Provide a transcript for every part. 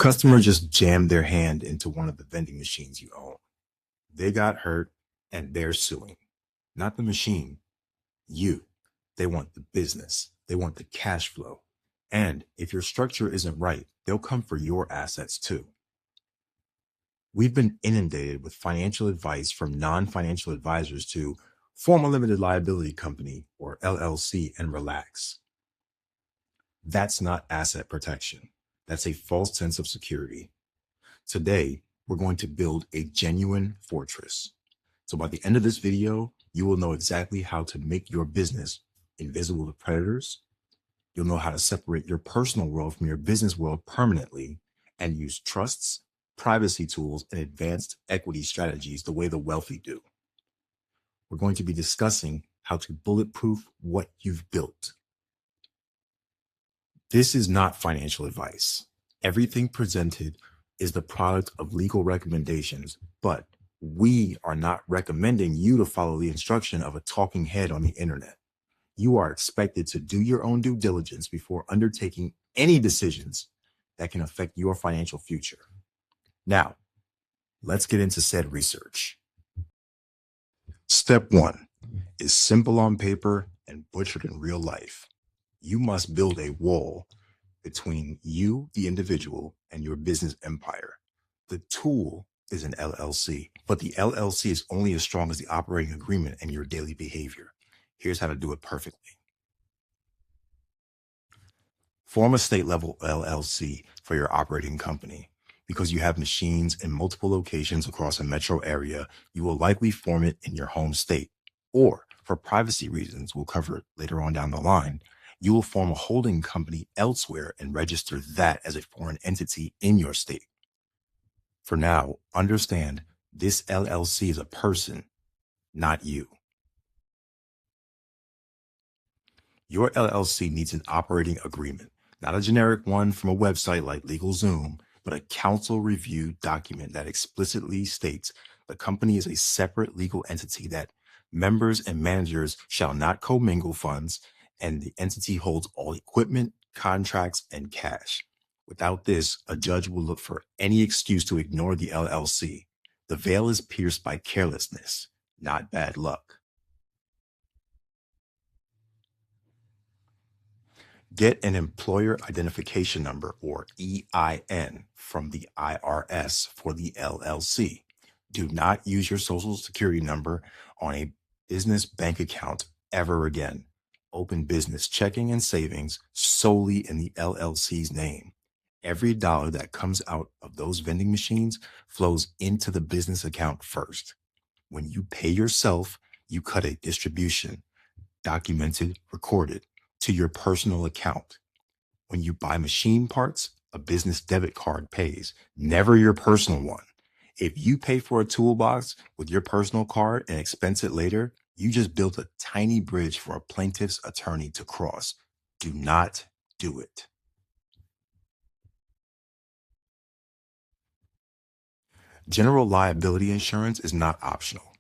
customer just jammed their hand into one of the vending machines you own. They got hurt and they're suing. Not the machine, you. They want the business. They want the cash flow. And if your structure isn't right, they'll come for your assets too. We've been inundated with financial advice from non-financial advisors to form a limited liability company or LLC and relax. That's not asset protection. That's a false sense of security. Today, we're going to build a genuine fortress. So by the end of this video, you will know exactly how to make your business invisible to predators. You'll know how to separate your personal world from your business world permanently and use trusts, privacy tools, and advanced equity strategies the way the wealthy do. We're going to be discussing how to bulletproof what you've built. This is not financial advice. Everything presented is the product of legal recommendations, but we are not recommending you to follow the instruction of a talking head on the internet. You are expected to do your own due diligence before undertaking any decisions that can affect your financial future. Now, let's get into said research. Step 1 is simple on paper and butchered in real life. You must build a wall between you, the individual, and your business empire. The tool is an LLC, but the LLC is only as strong as the operating agreement and your daily behavior. Here's how to do it perfectly. Form a state-level LLC for your operating company. Because you have machines in multiple locations across a metro area, you will likely form it in your home state. Or, for privacy reasons we'll cover it later on down the line, you will form a holding company elsewhere and register that as a foreign entity in your state. For now, understand this LLC is a person, not you. Your LLC needs an operating agreement, not a generic one from a website like LegalZoom, but a council-reviewed document that explicitly states the company is a separate legal entity, that members and managers shall not commingle funds, and the entity holds all equipment, contracts, and cash. Without this, a judge will look for any excuse to ignore the LLC. The veil is pierced by carelessness, not bad luck. Get an employer identification number, or EIN, from the IRS for the LLC. Do not use your social security number on a business bank account ever again. Open business checking and savings solely in the LLC's name. Every dollar that comes out of those vending machines flows into the business account first. When you pay yourself, you cut a distribution, documented, recorded, to your personal account. When you buy machine parts, a business debit card pays, never your personal one. If you pay for a toolbox with your personal card and expense it later, you just built a tiny bridge for a plaintiff's attorney to cross. Do not do it. General liability insurance is not optional.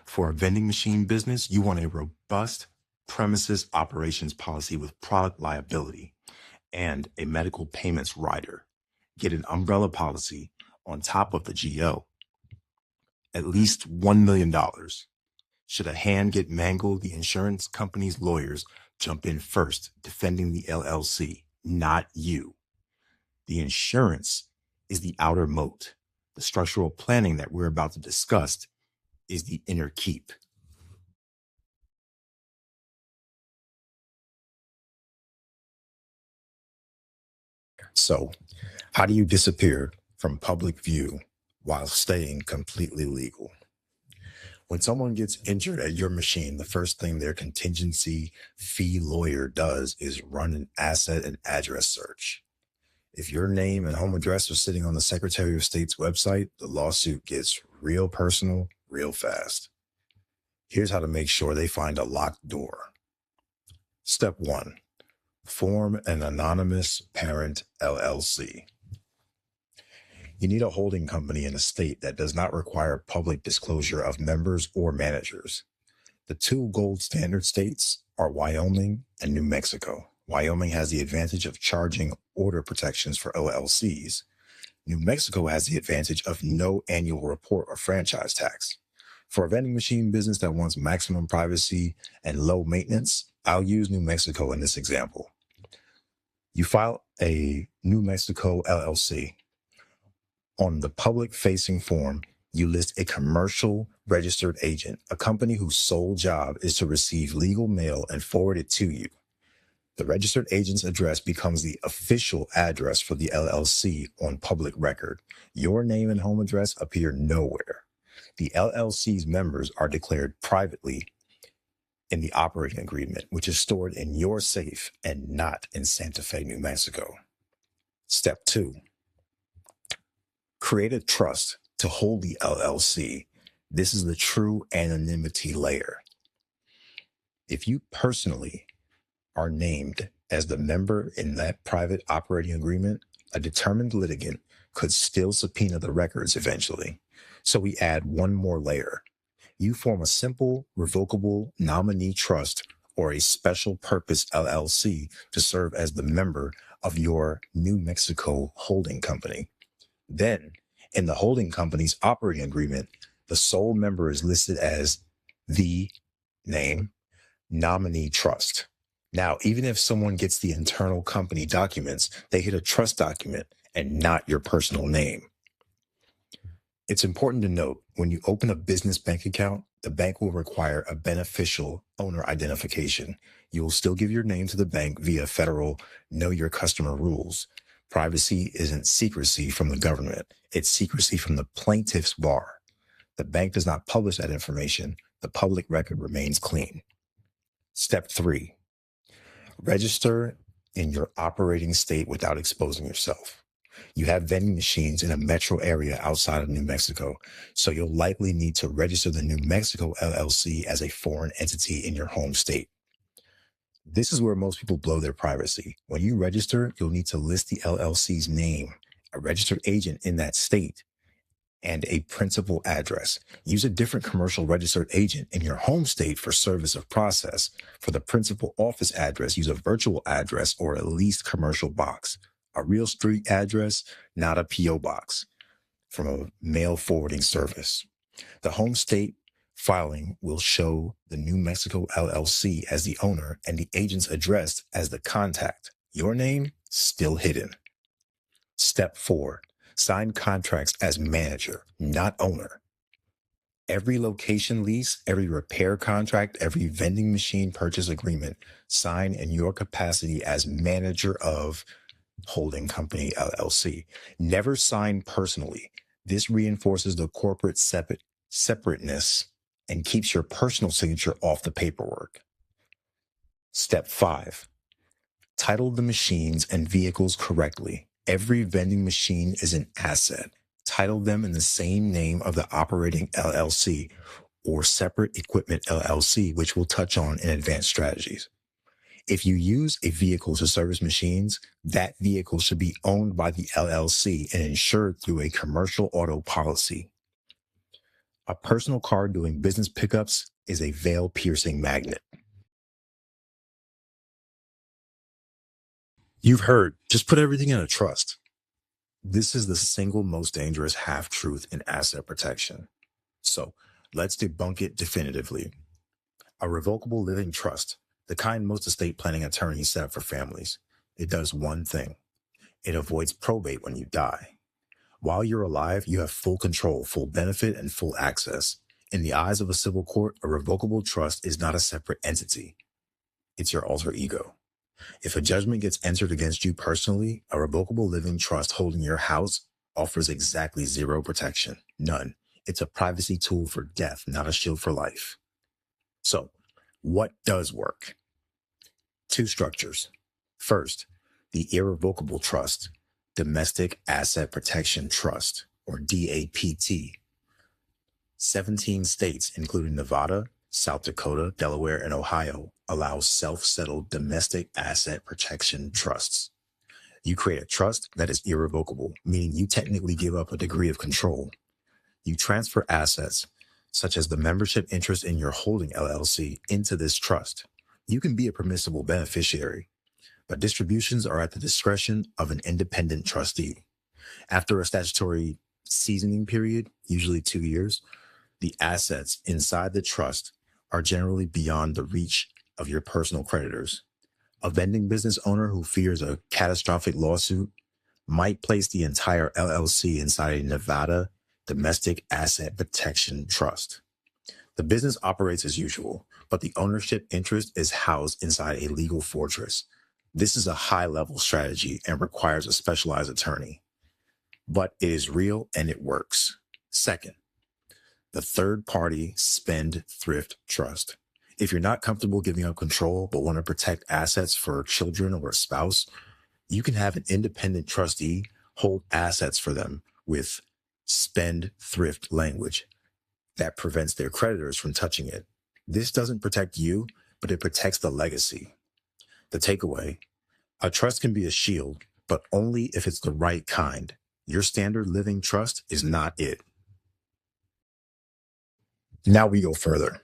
For a vending machine business, you want a robust premises operations policy with product liability and a medical payments rider. Get an umbrella policy on top of the GL. At least $1 million. Should a hand get mangled, the insurance company's lawyers jump in first, defending the LLC, not you. The insurance is the outer moat. The structural planning that we're about to discuss is the inner keep. So, how do you disappear from public view while staying completely legal? When someone gets injured at your machine, the first thing their contingency fee lawyer does is run an asset and address search. If your name and home address are sitting on the Secretary of State's website, the lawsuit gets real personal real fast. Here's how to make sure they find a locked door. Step 1. Form an anonymous parent LLC. You need a holding company in a state that does not require public disclosure of members or managers. The two gold standard states are Wyoming and New Mexico. Wyoming has the advantage of charging order protections for LLCs. New Mexico has the advantage of no annual report or franchise tax. For a vending machine business that wants maximum privacy and low maintenance, I'll use New Mexico in this example. You file a New Mexico LLC. On the public facing form, you list a commercial registered agent, a company whose sole job is to receive legal mail and forward it to you. The registered agent's address becomes the official address for the LLC on public record. Your name and home address appear nowhere. The LLC's members are declared privately in the operating agreement, which is stored in your safe and not in Santa Fe, New Mexico. Step 2. Create a trust to hold the LLC. This is the true anonymity layer. If you personally are named as the member in that private operating agreement, a determined litigant could still subpoena the records eventually. So we add one more layer. You form a simple, revocable nominee trust or a special purpose LLC to serve as the member of your New Mexico holding company. Then, in the holding company's operating agreement, the sole member is listed as the name nominee trust. Now, even if someone gets the internal company documents, they hit a trust document and not your personal name. It's important to note, when you open a business bank account, the bank will require a beneficial owner identification. You will still give your name to the bank via federal Know Your Customer rules. Privacy isn't secrecy from the government. It's secrecy from the plaintiff's bar. The bank does not publish that information. The public record remains clean. Step 3. Register in your operating state without exposing yourself. You have vending machines in a metro area outside of New Mexico, so you'll likely need to register the New Mexico LLC as a foreign entity in your home state. This is where most people blow their privacy. When you register, you'll need to list the LLC's name, a registered agent in that state, and a principal address. Use a different commercial registered agent in your home state for service of process. For the principal office address, use a virtual address or a leased commercial box. A real street address, not a P.O. box, from a mail forwarding service. The home state filing will show the New Mexico LLC as the owner and the agent's address as the contact. Your name still hidden. Step 4. Sign contracts as manager, not owner. Every location lease, every repair contract, every vending machine purchase agreement, sign in your capacity as manager of holding company LLC. Never sign personally. This reinforces the corporate separateness and keeps your personal signature off the paperwork. Step 5. Title the machines and vehicles correctly. Every vending machine is an asset. Title them in the same name of the operating LLC or separate equipment LLC, which we'll touch on in advanced strategies. If you use a vehicle to service machines, that vehicle should be owned by the LLC and insured through a commercial auto policy. A personal car doing business pickups is a veil-piercing magnet. You've heard, just put everything in a trust. This is the single most dangerous half-truth in asset protection. So let's debunk it definitively. A revocable living trust, the kind most estate planning attorneys set up for families. It does one thing. It avoids probate when you die. While you're alive, you have full control, full benefit, and full access. In the eyes of a civil court, a revocable trust is not a separate entity. It's your alter ego. If a judgment gets entered against you personally, a revocable living trust holding your house offers exactly zero protection. None. It's a privacy tool for death, not a shield for life. So, what does work? 2 structures. First, the irrevocable trust, Domestic Asset Protection Trust, or DAPT. 17 states, including Nevada, South Dakota, Delaware, and Ohio, allow self-settled domestic asset protection trusts. You create a trust that is irrevocable, meaning you technically give up a degree of control. You transfer assets, such as the membership interest in your holding LLC, into this trust. You can be a permissible beneficiary, but distributions are at the discretion of an independent trustee. After a statutory seasoning period, usually 2 years, the assets inside the trust are generally beyond the reach of your personal creditors. A vending business owner who fears a catastrophic lawsuit might place the entire LLC inside a Nevada domestic asset protection trust. The business operates as usual, but the ownership interest is housed inside a legal fortress. This is a high level strategy and requires a specialized attorney, but it is real and it works. Second, the third party spend thrift trust. If you're not comfortable giving up control but want to protect assets for children or a spouse, you can have an independent trustee hold assets for them with spend thrift language that prevents their creditors from touching it. This doesn't protect you, but it protects the legacy. The takeaway: a trust can be a shield, but only if it's the right kind. Your standard living trust is not it. Now we go further.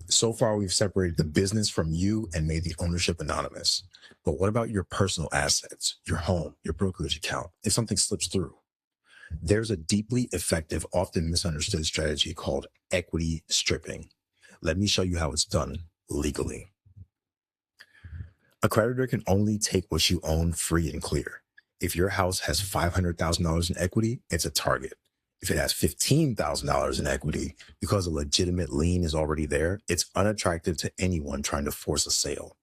So far, we've separated the business from you and made the ownership anonymous. But what about your personal assets, your home, your brokerage account, if something slips through? There's a deeply effective, often misunderstood strategy called equity stripping. Let me show you how it's done legally. A creditor can only take what you own free and clear. If your house has $500,000 in equity, it's a target. If it has $15,000 in equity, because a legitimate lien is already there, it's unattractive to anyone trying to force a sale.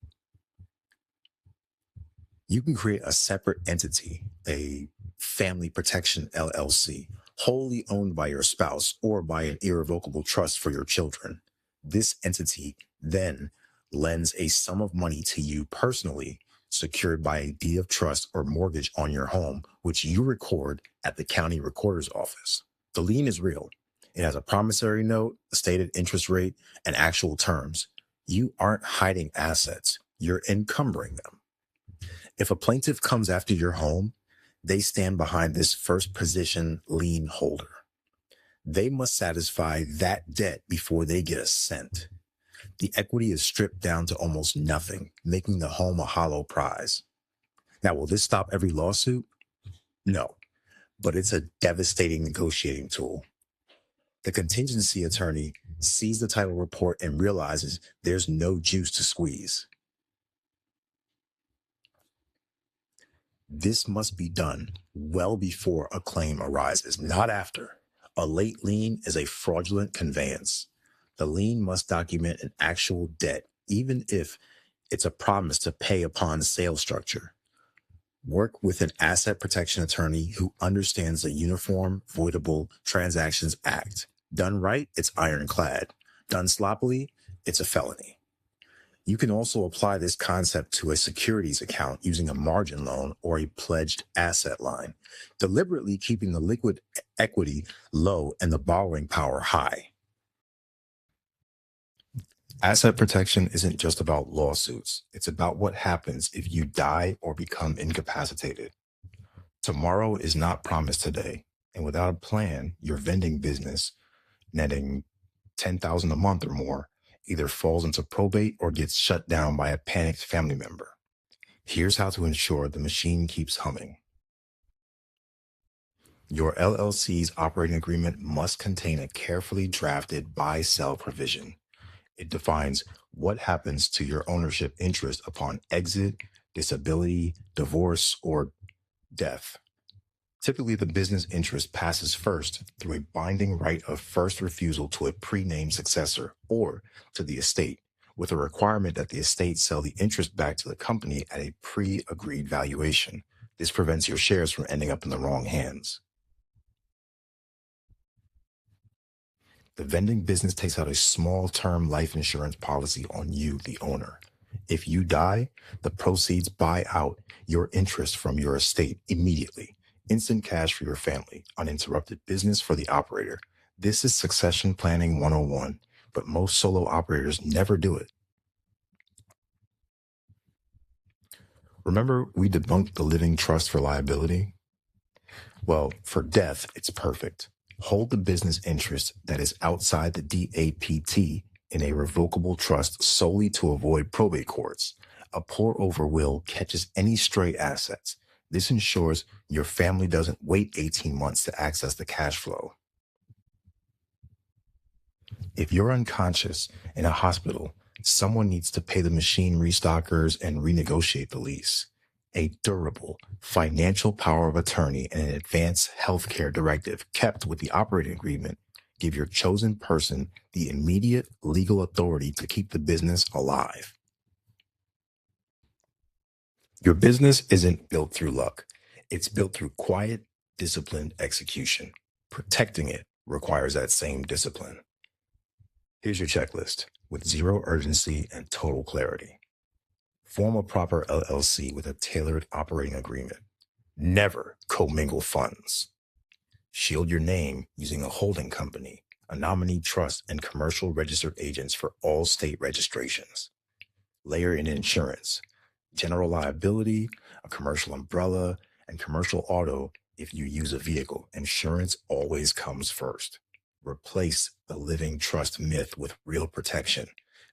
You can create a separate entity, a family protection LLC, wholly owned by your spouse or by an irrevocable trust for your children. This entity then lends a sum of money to you personally, secured by a deed of trust or mortgage on your home, which you record at the county recorder's office. The lien is real. It has a promissory note, a stated interest rate, and actual terms. You aren't hiding assets, you're encumbering them. If a plaintiff comes after your home, they stand behind this first position lien holder. They must satisfy that debt before they get a cent. The equity is stripped down to almost nothing, making the home a hollow prize. Now, will this stop every lawsuit? No, but it's a devastating negotiating tool. The contingency attorney sees the title report and realizes there's no juice to squeeze. This must be done well before a claim arises, not after. A late lien is a fraudulent conveyance. The lien must document an actual debt, even if it's a promise to pay upon sale structure. Work with an asset protection attorney who understands the Uniform Voidable Transactions Act. Done right, it's ironclad. Done sloppily, it's a felony. You can also apply this concept to a securities account using a margin loan or a pledged asset line, deliberately keeping the liquid equity low and the borrowing power high. Asset protection isn't just about lawsuits. It's about what happens if you die or become incapacitated. Tomorrow is not promised today, and without a plan, your vending business, netting 10,000 a month or more, either falls into probate or gets shut down by a panicked family member. Here's how to ensure the machine keeps humming. Your LLC's operating agreement must contain a carefully drafted buy-sell provision. It defines what happens to your ownership interest upon exit, disability, divorce, or death. Typically, the business interest passes first through a binding right of first refusal to a pre-named successor or to the estate, with a requirement that the estate sell the interest back to the company at a pre-agreed valuation. This prevents your shares from ending up in the wrong hands. The vending business takes out a small term life insurance policy on you, the owner. If you die, the proceeds buy out your interest from your estate immediately. Instant cash for your family, uninterrupted business for the operator. This is succession planning 101, but most solo operators never do it. Remember, we debunked the living trust for liability? Well, for death, it's perfect. Hold the business interest that is outside the DAPT in a revocable trust solely to avoid probate courts. A pour-over will catches any stray assets. This ensures your family doesn't wait 18 months to access the cash flow. If you're unconscious in a hospital, someone needs to pay the machine restockers and renegotiate the lease. A durable financial power of attorney and an advanced healthcare directive kept with the operating agreement give your chosen person the immediate legal authority to keep the business alive. Your business isn't built through luck. It's built through quiet, disciplined execution. Protecting it requires that same discipline. Here's your checklist with zero urgency and total clarity. Form a proper LLC with a tailored operating agreement. Never commingle funds. Shield your name using a holding company, a nominee trust, and commercial registered agents for all state registrations. Layer in insurance, general liability, a commercial umbrella, and commercial auto if you use a vehicle. Insurance always comes first. Replace the living trust myth with real protection.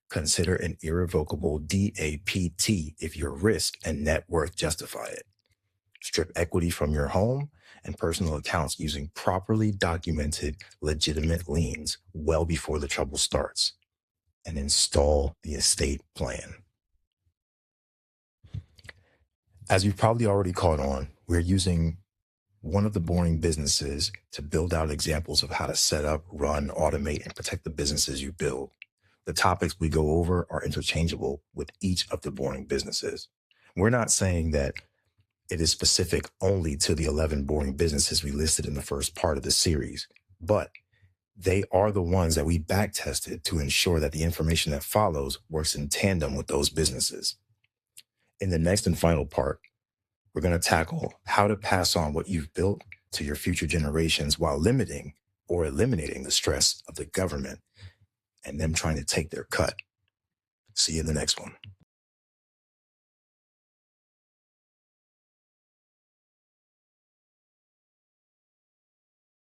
Consider an irrevocable DAPT if your risk and net worth justify it. Strip equity from your home and personal accounts using properly documented legitimate liens well before the trouble starts. And install the estate plan. As you've probably already caught on, we're using one of the boring businesses to build out examples of how to set up, run, automate, and protect the businesses you build. The topics we go over are interchangeable with each of the boring businesses. We're not saying that it is specific only to the 11 boring businesses we listed in the first part of the series, but they are the ones that we back tested to ensure that the information that follows works in tandem with those businesses. In the next and final part, we're going to tackle how to pass on what you've built to your future generations while limiting or eliminating the stress of the government and them trying to take their cut. See you in the next one.